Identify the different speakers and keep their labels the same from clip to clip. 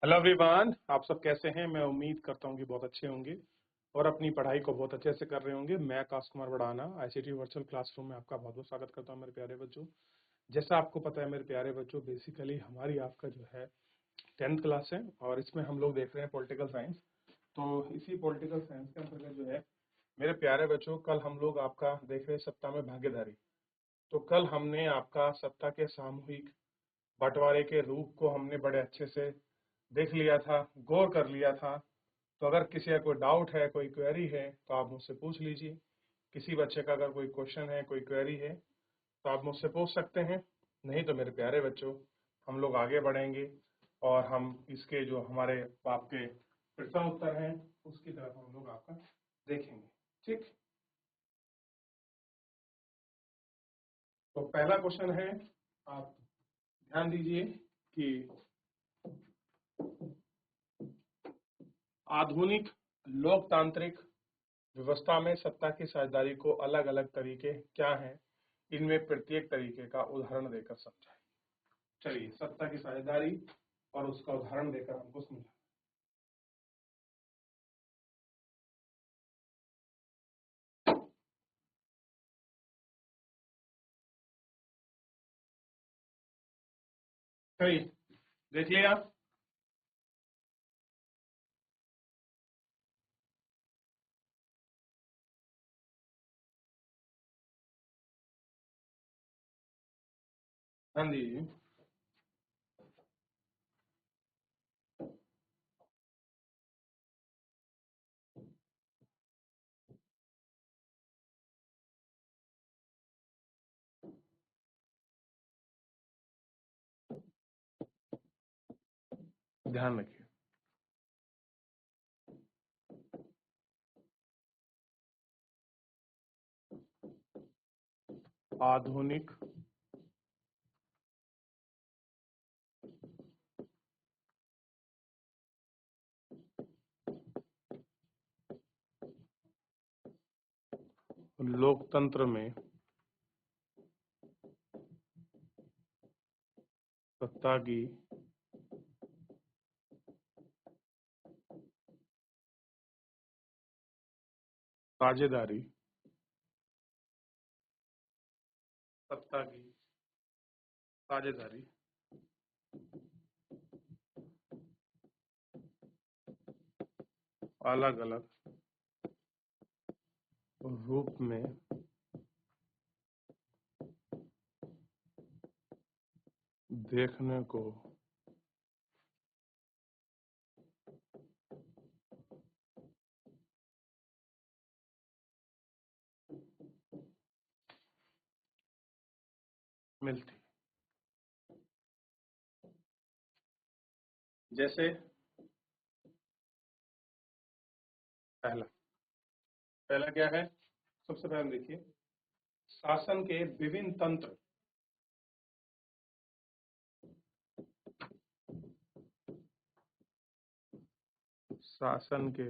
Speaker 1: Hello everyone, आप सब कैसे हैं। मैं उम्मीद करता हूं कि बहुत अच्छे होंगे और अपनी पढ़ाई को बहुत अच्छे से कर रहे होंगे। मैं Akash Kumar Badana ICT virtual classroom में आपका बहुत बहुत स्वागत करता हूं मेरे प्यारे बच्चों। जैसा आपको पता है मेरे प्यारे बच्चों, बेसिकली हमारी आपका जो है 10th क्लास है और इसमें हम लोग देख रहे हैं पॉलिटिकल साइंस। तो इसी पॉलिटिकल साइंस के अंतर्गत जो है मेरे प्यारे बच्चों, कल हम लोग आपका देख रहे हैं सत्ता में भागीदारी। तो कल हमने आपका सत्ता के सामूहिक बंटवारे के रूप को हमने बड़े अच्छे से देख लिया था, गौर कर लिया था। तो अगर किसी का कोई डाउट है, कोई क्वेरी है, तो आप मुझसे पूछ लीजिए। किसी बच्चे का अगर कोई क्वेश्चन है, कोई क्वेरी है, तो आप मुझसे पूछ सकते हैं। नहीं तो मेरे प्यारे बच्चों, हम लोग आगे बढ़ेंगे और हम इसके जो हमारे आपके प्रश्न उत्तर हैं उसकी तरफ हम लोग आपका देखेंगे। ठीक, तो पहला क्वेश्चन है, आप ध्यान दीजिए कि आधुनिक लोकतांत्रिक व्यवस्था में सत्ता की साझेदारी को अलग अलग तरीके क्या हैं, इनमें प्रत्येक तरीके का उदाहरण देकर समझाएं। चलिए, सत्ता की साझेदारी और उसका उदाहरण देकर हमको समझाएं। चलिए, देख लिया। ध्यान दीजिए। ध्यान रखिए, आधुनिक लोकतंत्र में सत्ता की साझेदारी, सत्ता की साझेदारी अलग अलग रूप में देखने को मिलती। जैसे पहला पहला क्या है, सबसे पहले देखिए, शासन के विभिन्न तंत्र, शासन के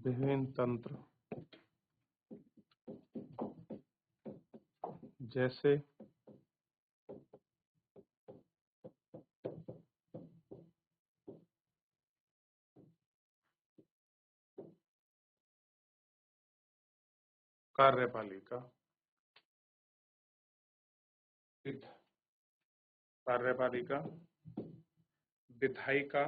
Speaker 1: विभिन्न तंत्र जैसे कार्यपालिका, कार्यपालिका, विधायिका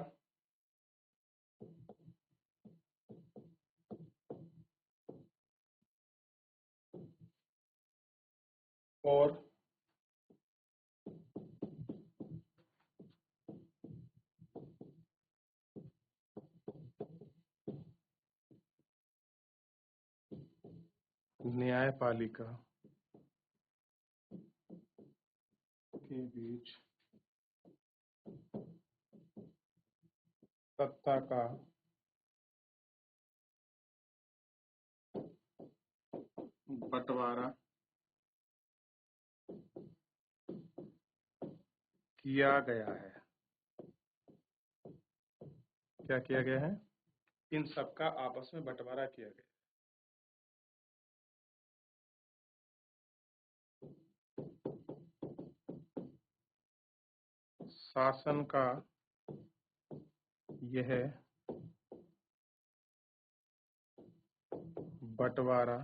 Speaker 1: और न्यायपालिका के बीच सत्ता का बंटवारा किया गया है। क्या किया गया है? इन सबका आपस में बंटवारा किया गया। शासन का यह बंटवारा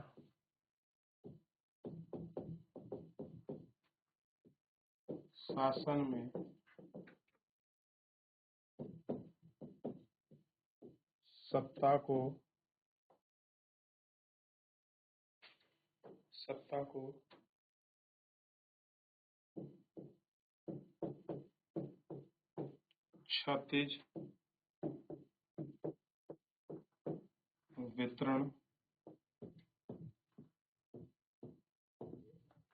Speaker 1: शासन में सत्ता को क्षैतिज वितरण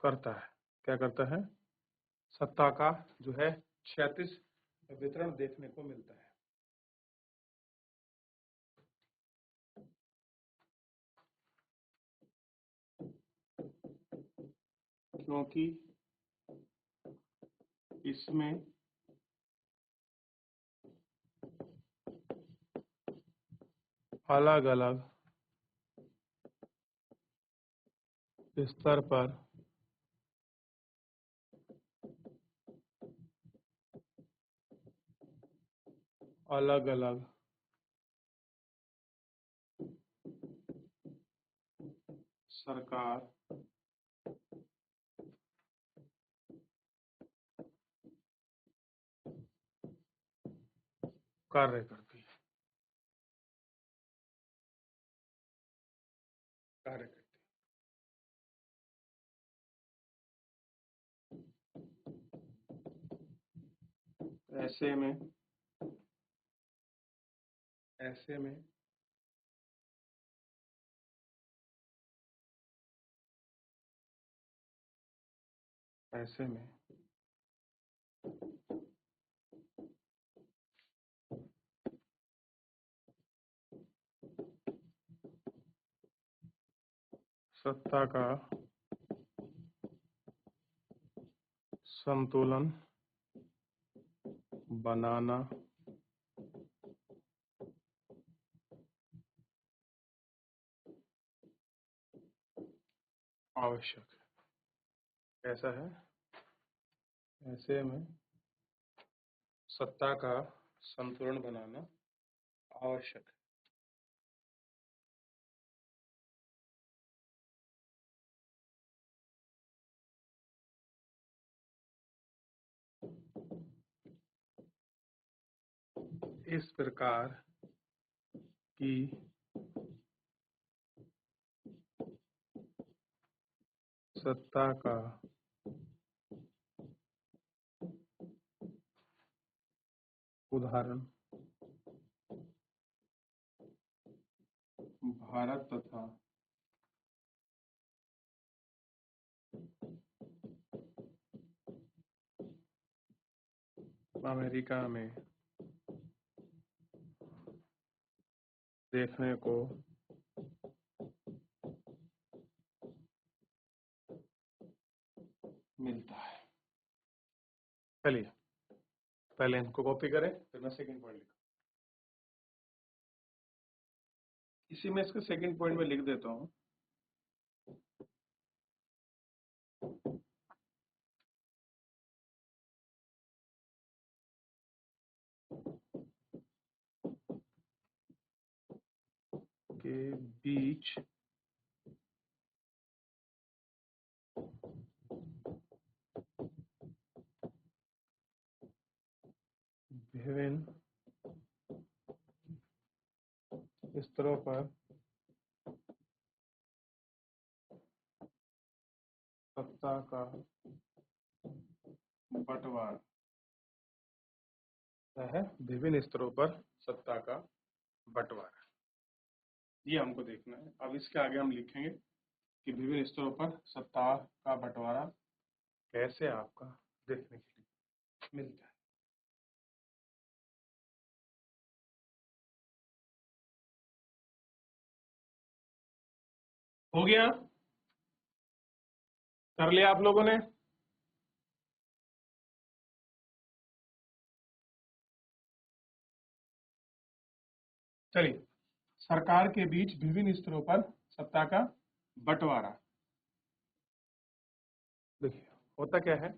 Speaker 1: करता है। क्या करता है? सत्ता का जो है क्षैतिज वितरण देखने को मिलता है। क्योंकि इसमें अलग अलग स्तर पर अलग अलग सरकार कार्य करती है। ऐसे में सत्ता का संतुलन बनाना आवश्यक है। ऐसा है, ऐसे में सत्ता का संतुलन बनाना आवश्यक है। इस प्रकार की सत्ता का उदाहरण भारत तथा अमेरिका में देखने को मिलता है। चलिए पहले इनको कॉपी करें, फिर मैं सेकंड पॉइंट लिखूं। इसी में इसके सेकंड पॉइंट में लिख देता हूं के बीच विभिन्न स्तरों पर सत्ता का बंटवारा है। विभिन्न स्तरों पर सत्ता का बंटवारा, ये हमको देखना है। अब इसके आगे हम लिखेंगे कि विभिन्न स्तरों पर सत्ता का बंटवारा कैसे आपका देखने के लिए मिलता है। हो गया? कर लिया आप लोगों ने? चलिए, सरकार के बीच विभिन्न स्तरों पर सत्ता का बंटवारा। देखिए होता क्या है,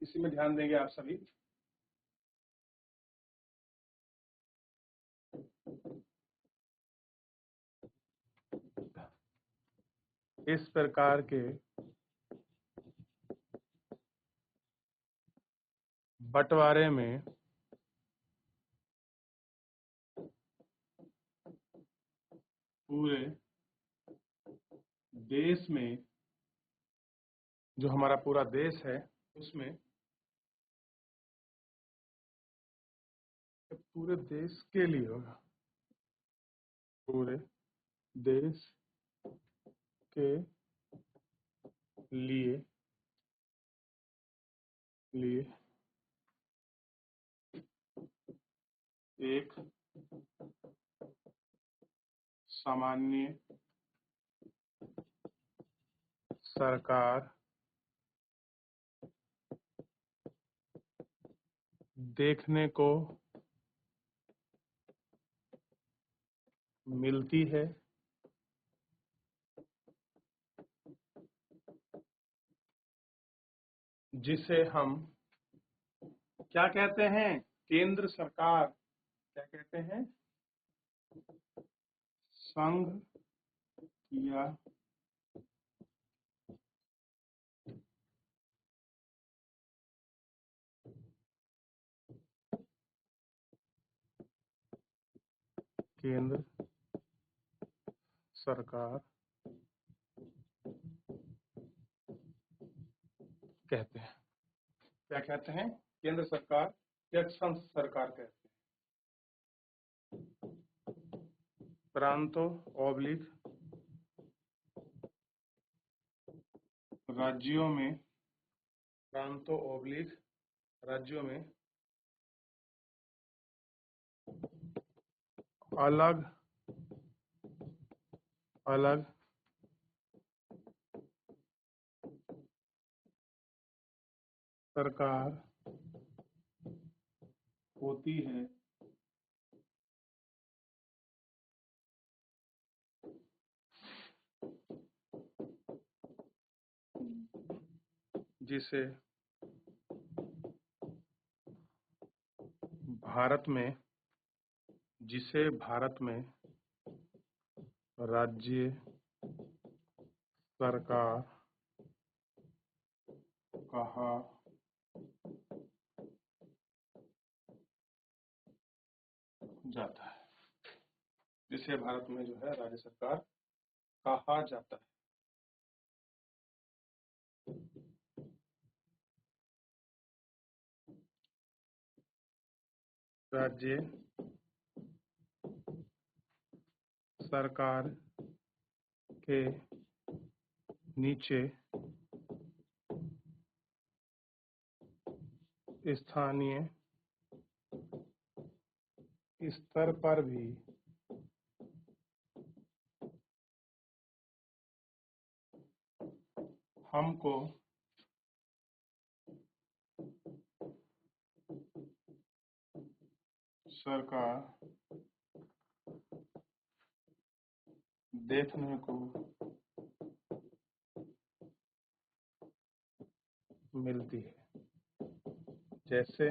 Speaker 1: इसी में ध्यान देंगे आप सभी। इस प्रकार के बंटवारे में पूरे देश में, जो हमारा पूरा देश है उसमें, पूरे देश के लिए होगा, पूरे देश के लिए एक सामान्य सरकार देखने को मिलती है, जिसे हम क्या कहते हैं? केंद्र सरकार। क्या कहते हैं? संघ या केंद्र सरकार कहते हैं। क्या कहते हैं? केंद्र सरकार या संघ सरकार कहते हैं। प्रांतों ऑब्लिक राज्यों में, प्रांतों ऑब्लिक राज्यों में अलग अलग सरकार होती है, जिसे भारत में राज्य सरकार कहा जाता है। जिसे भारत में जो है राज्य सरकार कहा जाता है। राज्य सरकार के नीचे स्थानीय स्तर पर भी हमको सरकार देखने को मिलती है। जैसे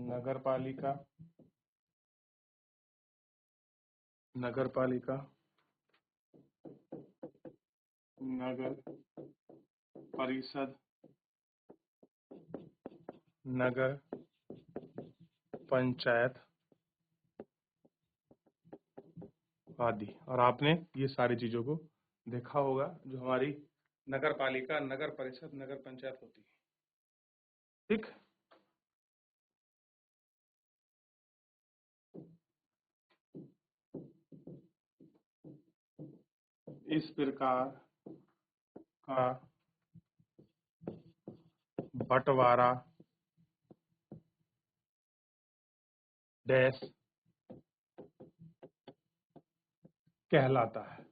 Speaker 1: नगरपालिका, नगर परिषद, नगर पंचायत आदि। और आपने ये सारी चीजों को देखा होगा, जो हमारी नगर पालिका, नगर परिषद, नगर पंचायत होती है। ठीक, इस प्रकार का बंटवारा डैश कहलाता है।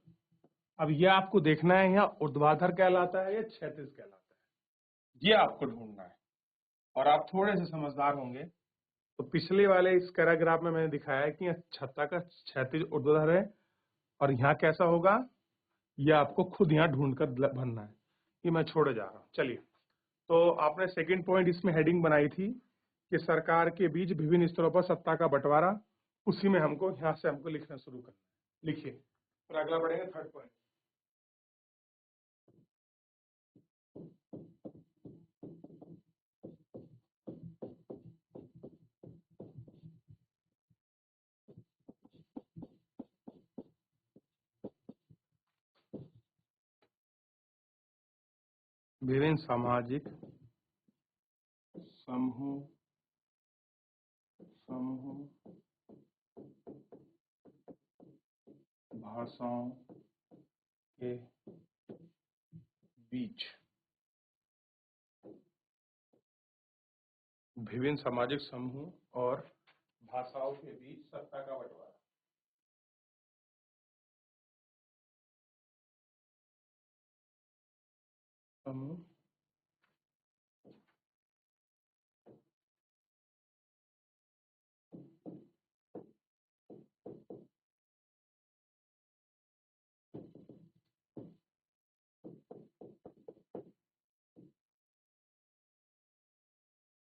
Speaker 1: अब ये आपको देखना है, यहाँ ऊर्ध्वाधर कहलाता है या क्षैतिज कहलाता है, ये आपको ढूंढना है। और आप थोड़े से समझदार होंगे तो पिछले वाले इस पैराग्राफ में मैंने दिखाया है कि छत्ता का क्षैतिज ऊर्ध्वाधर है, और यहाँ कैसा होगा ये आपको खुद यहाँ ढूंढ कर भरना है। ये मैं छोड़े जा रहा हूँ। चलिए, तो आपने सेकंड पॉइंट इसमें हेडिंग बनाई थी कि सरकार के बीच विभिन्न स्तरों पर सत्ता का बंटवारा उसी में हमको यहाँ से हमको लिखना शुरू करना है। लिखिए, फिर अगला बढ़ेगा थर्ड पॉइंट। विभिन्न सामाजिक समूह भाषाओं के बीच, विभिन्न सामाजिक समूह और भाषाओं के बीच सत्ता का बंटवारा। समूह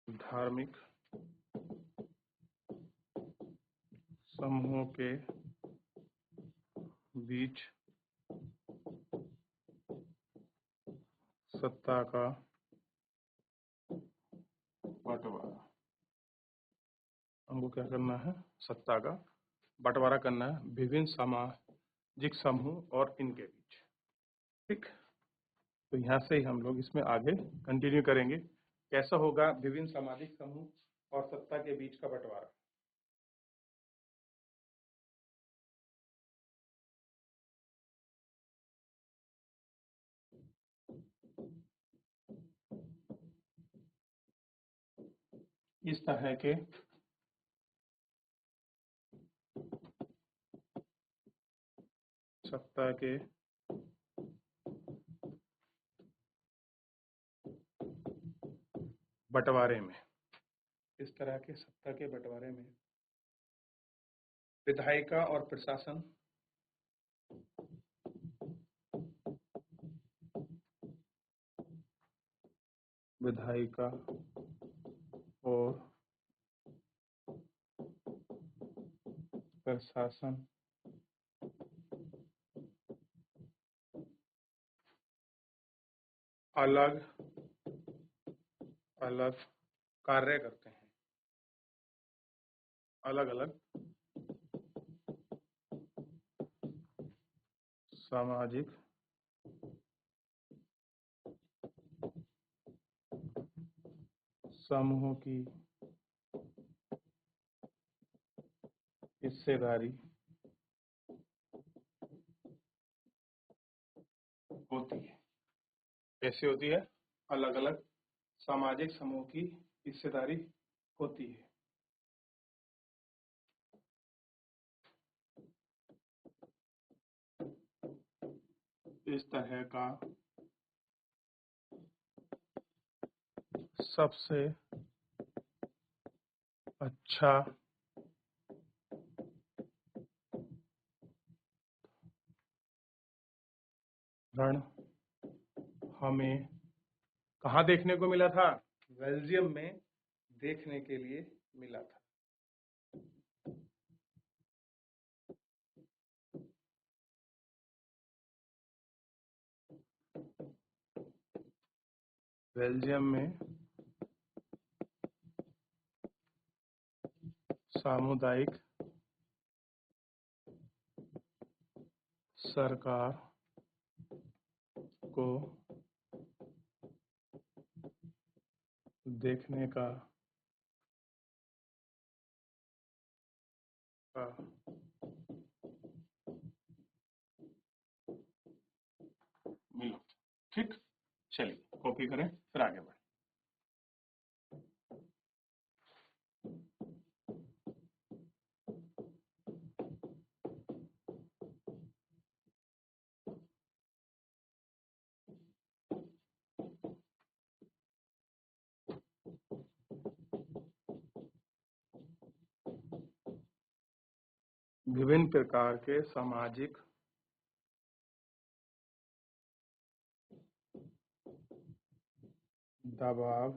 Speaker 1: धार्मिक समूहों के बीच सत्ता का बंटवारा। हमको क्या करना है? सत्ता का बंटवारा करना है विभिन्न सामाजिक समूह और इनके बीच। ठीक, तो यहाँ से ही हम लोग इसमें आगे कंटिन्यू करेंगे। कैसा होगा विभिन्न सामाजिक समूह और सत्ता के बीच का बंटवारा? इस तरह के सत्ता के बंटवारे में, इस तरह के सत्ता के बंटवारे में विधायिका और प्रशासन विधायिका और प्रशासन अलग अलग कार्य करते हैं, अलग अलग सामाजिक समूहों की हिस्सेदारी होती है। कैसे होती है? अलग अलग सामाजिक समूह की हिस्सेदारी होती है। इस तरह का सबसे अच्छा रण हमें कहाँ देखने को मिला था? बेल्जियम में देखने के लिए मिला था। बेल्जियम में सामुदायिक सरकार को देखने का मिला। ठीक, चलिए कॉपी करें फिर आगे बढ़ें। विभिन्न प्रकार के सामाजिक दबाव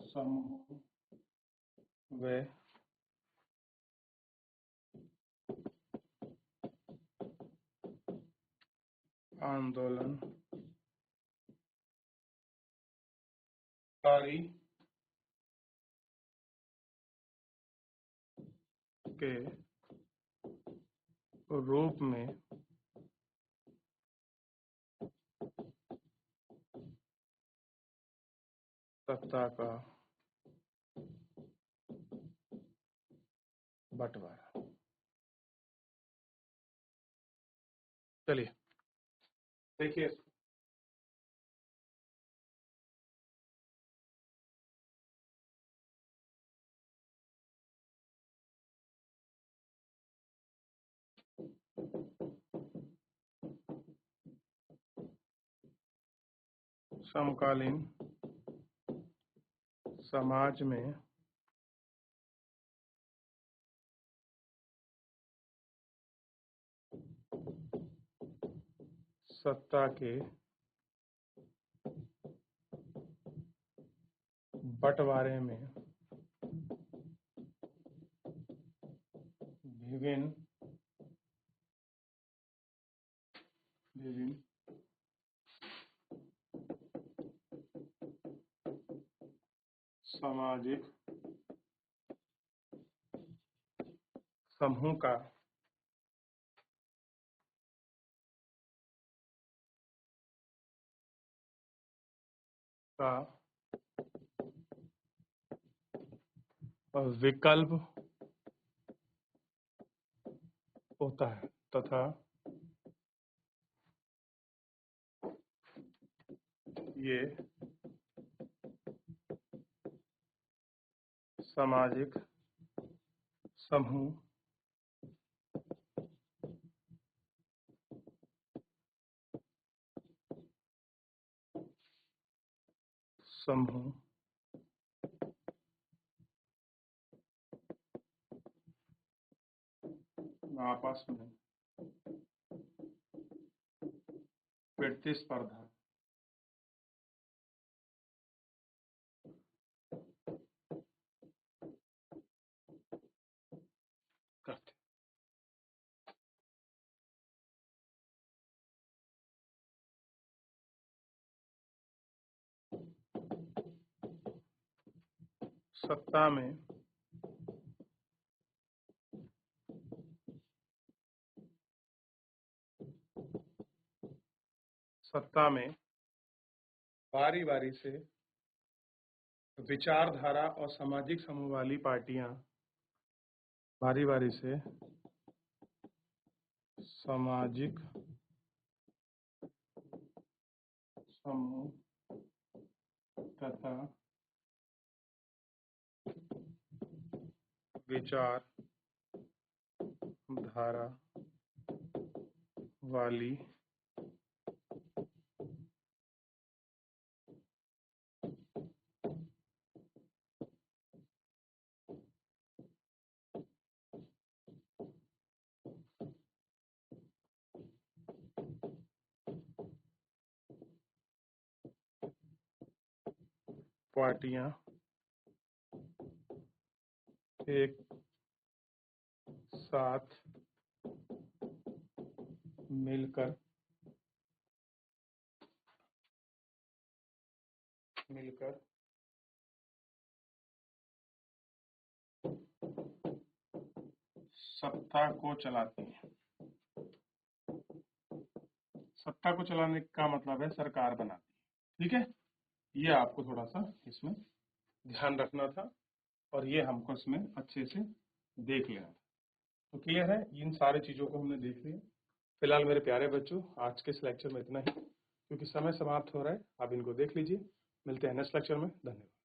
Speaker 1: समूह व आंदोलनकारी के रूप में सत्ता का बंटवारा। चलिए देखिए, समकालीन समाज में सत्ता के बंटवारे में विभिन्न सामाजिक समूह का विकल्प होता है तथा ये सामाजिक समूह आपस में प्रतिस्पर्धा करते। सत्ता में बारी बारी से विचारधारा और सामाजिक समूह वाली पार्टियां बारी बारी से सामाजिक समूह तथा विचारधारा वाली पार्टियां एक साथ मिलकर सत्ता को चलाती हैं। सत्ता को चलाने का मतलब है सरकार बनाती है। ठीक है, ये आपको थोड़ा सा इसमें ध्यान रखना था और ये हमको इसमें अच्छे से देख लेना था। तो क्लियर है, इन सारी चीजों को हमने देख लिया। फिलहाल मेरे प्यारे बच्चों, आज के इस लेक्चर में इतना ही, क्योंकि समय समाप्त हो रहा है। आप इनको देख लीजिए। मिलते हैं नेक्स्ट लेक्चर में। धन्यवाद।